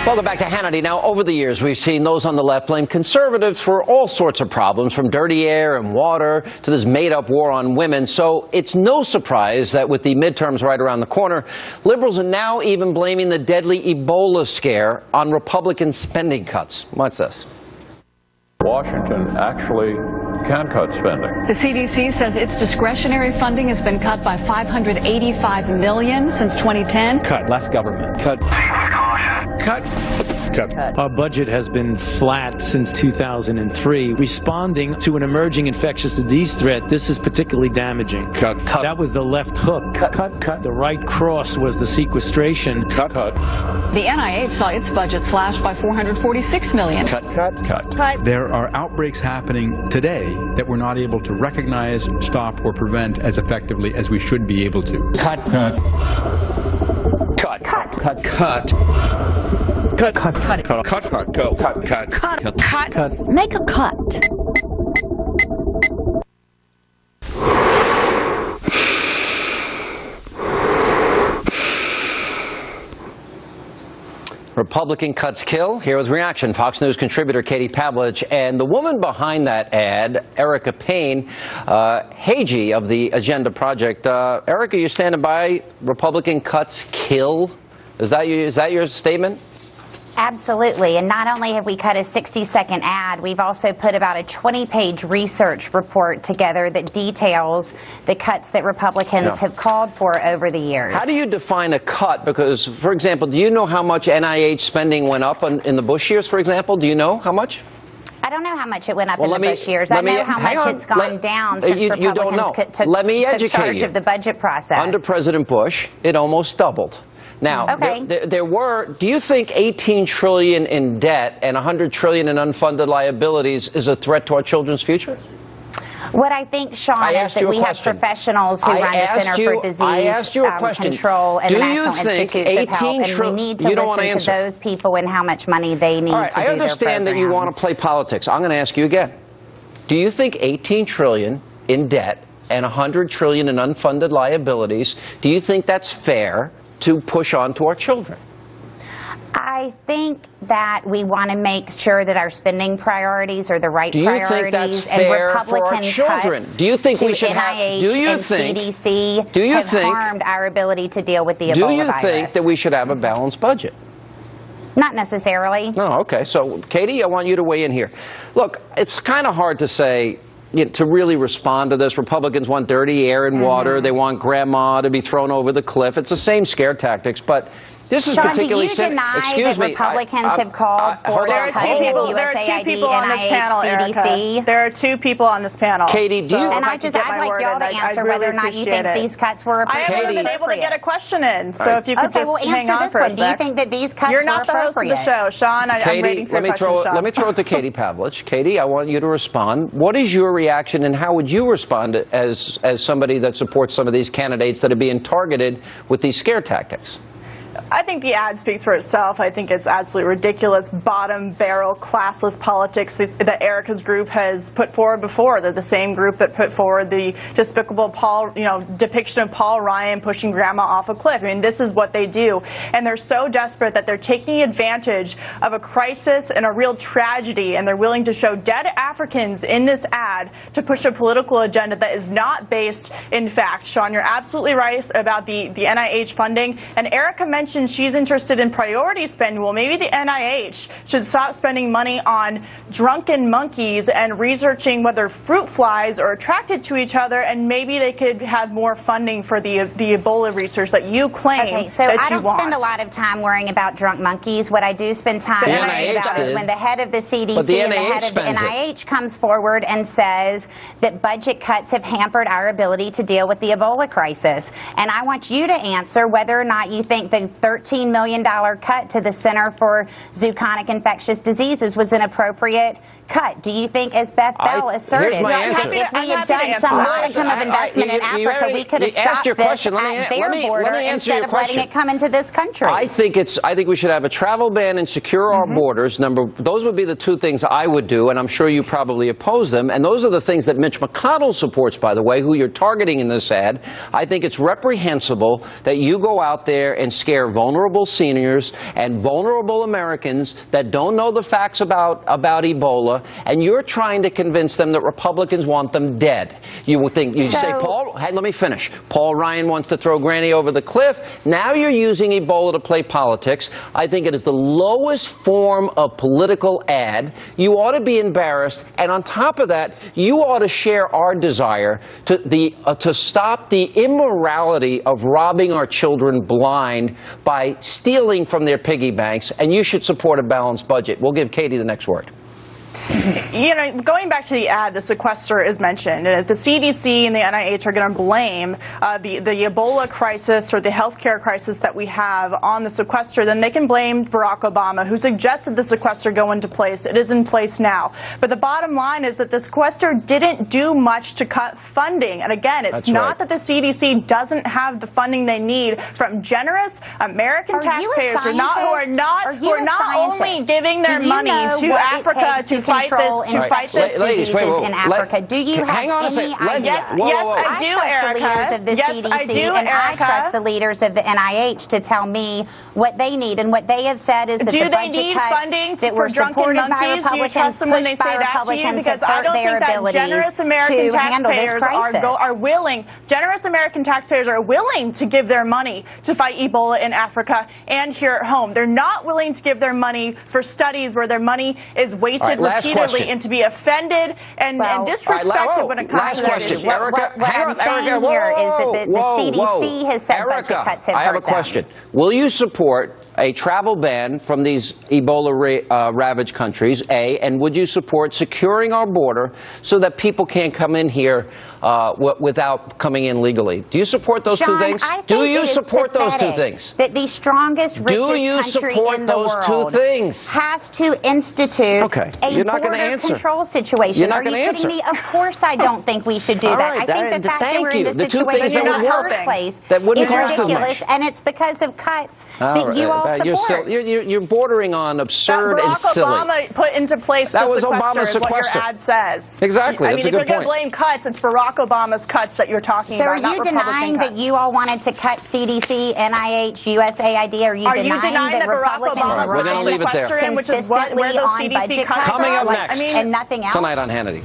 Welcome back to Hannity. Now, over the years, we've seen those on the left blame conservatives for all sorts of problems, from dirty air and water to this made-up war on women. So it's no surprise that with the midterms right around the corner, liberals are now even blaming the deadly Ebola scare on Republican spending cuts. Watch this. Washington actually can cut spending. The CDC says its discretionary funding has been cut by $585 million since 2010. Cut. Less government. Cut. Cut. Cut. Our budget has been flat since 2003. Responding to an emerging infectious disease threat, this is particularly damaging. Cut. Cut. That was the left hook. Cut. Cut. Cut. The right cross was the sequestration. Cut. Cut. The NIH saw its budget slashed by $446 million. Cut. Cut. Cut. Cut. There are outbreaks happening today that we're not able to recognize, stop, or prevent as effectively as we should be able to. Cut. Cut. Cut. Cut. Cut. Cut. Cut. Cut. Cut. Cut. Go. Cut. Cut. Cut. Cut. Make a cut. Republican cuts kill. Here was reaction. Fox News contributor Katie Pavlich and the woman behind that ad, Erica Payne, Hagee of the Agenda Project. Erica, you standing by? Republican cuts kill. Is that your statement? Absolutely. And not only have we cut a 60-second ad, we've also put about a 20-page research report together that details the cuts that Republicans have called for over the years. How do you define a cut? Because, for example, do you know how much NIH spending went up in the Bush years, for example? Do you know how much? I don't know how much it went up in the Bush years. I know how much it's gone down since Republicans took charge of the budget process. Under President Bush, it almost doubled. Now, do you think $18 trillion in debt and $100 trillion in unfunded liabilities is a threat to our children's future? What I think, Sean, is that we have professionals who run the Center for Disease Control and the National Institutes of Health, and we need to listen to those people and how much money they need to do their programs. I understand that you want to play politics. I'm going to ask you again. Do you think $18 trillion in debt and $100 trillion in unfunded liabilities, do you think that's fair to push on to our children? I think that we want to make sure that our spending priorities are the right priorities. Do you think that's fair for our children? Do you think we should have CDC have harmed our ability to deal with the Ebola virus? Do you think that we should have a balanced budget? Not necessarily. No, okay. So, Katie, I want you to weigh in here. Look, it's kind of hard to say, to really respond to this. Republicans want dirty air and water. They want grandma to be thrown over the cliff. It's the same scare tactics, but this is particularly simple. Excuse me, Republicans have called for there are two people on this panel, Erica. There are two people on this panel. Katie, do you? And I'd like y'all to answer whether or not you think these cuts were appropriate. I haven't been able to get a question in, so if you could just hang on for a sec. Do you think that these cuts were appropriate? You're not the host of the show, Sean. I'm waiting for your question, Sean. Let me throw it to Katie Pavlich. Katie, I want you to respond. What is your reaction, and how would you respond as somebody that supports some of these candidates that are being targeted with these scare tactics? I think the ad speaks for itself. I think it's absolutely ridiculous, bottom-barrel, classless politics that Erica's group has put forward before. They're the same group that put forward the despicable depiction of Paul Ryan pushing grandma off a cliff. I mean, this is what they do. And they're so desperate that they're taking advantage of a crisis and a real tragedy, and they're willing to show dead Africans in this ad to push a political agenda that is not based in fact. Sean, you're absolutely right about the NIH funding. And Erica mentioned she's interested in priority spending. Well, maybe the NIH should stop spending money on drunken monkeys and researching whether fruit flies are attracted to each other, and maybe they could have more funding for the Ebola research that you claim that you want. So I don't spend a lot of time worrying about drunk monkeys. What I do spend time worrying about is when the head of the CDC and the head of the NIH comes forward and says that budget cuts have hampered our ability to deal with the Ebola crisis. And I want you to answer whether or not you think the $13 million cut to the Center for Zoonotic Infectious Diseases was an appropriate cut. Do you think, as Beth Bell asserted, if we had done some modicum of investment in Africa, we could have stopped this at their border instead of letting it come into this country? I think we should have a travel ban and secure our borders. Those would be the two things I would do, and I'm sure you probably oppose them. And those are the things that Mitch McConnell supports, by the way, who you're targeting in this ad. I think it's reprehensible that you go out there and scare care of vulnerable seniors and vulnerable Americans that don't know the facts about Ebola, and you're trying to convince them that Republicans want them dead. You will think, you say, Paul, hey, let me finish. Paul Ryan wants to throw Granny over the cliff. Now you're using Ebola to play politics. I think it is the lowest form of political ad. You ought to be embarrassed, and on top of that, you ought to share our desire to stop the immorality of robbing our children blind by stealing from their piggy banks, and you should support a balanced budget. We'll give Katie the next word. You know, going back to the ad, the sequester is mentioned. And if the CDC and the NIH are going to blame the Ebola crisis or the healthcare crisis that we have on the sequester, then they can blame Barack Obama, who suggested the sequester go into place. It is in place now. But the bottom line is that the sequester didn't do much to cut funding. And again, it's not that the CDC doesn't have the funding they need from generous American taxpayers who are not only giving their money to Africa to fight this diseases in Africa. Do you have any idea? Yes, I do, Erica. Yes, I do, and I trust the leaders of the NIH to tell me what they need. And what they have said is that the budget cuts that were supported by Republicans, pushed by Republicans, have hurt their ability to handle this crisis. Generous American taxpayers are willing to give their money to fight Ebola in Africa and here at home. They're not willing to give their money for studies where their money is wasted repeatedly and to be offended and disrespected when it comes to that issue. What I'm saying here is that the CDC has said budget cuts have hurt them. I have a question. Will you support a travel ban from these Ebola-ravaged countries, A, and would you support securing our border so that people can't come in here without coming in legally? Do you support those two things? Do you support those two things? That the strongest, richest country in the world has to institute a border control situation. You're not going to answer. Of course I don't think we should do that. I think the fact that we're in this situation in the first place is ridiculous, and it's because of cuts that you all support. You're bordering on absurd and silly. Barack Obama put into place the sequester is what your ad says. Exactly. I mean, if you're going to blame cuts, it's Barack Obama's cuts that you're talking about, not Republican cuts. So are you denying that you all wanted to cut CDC, NIH, USAID? Are you denying that Republicans We're going to leave it there. Consistently on budget cuts? Coming up next and nothing else? Tonight on Hannity.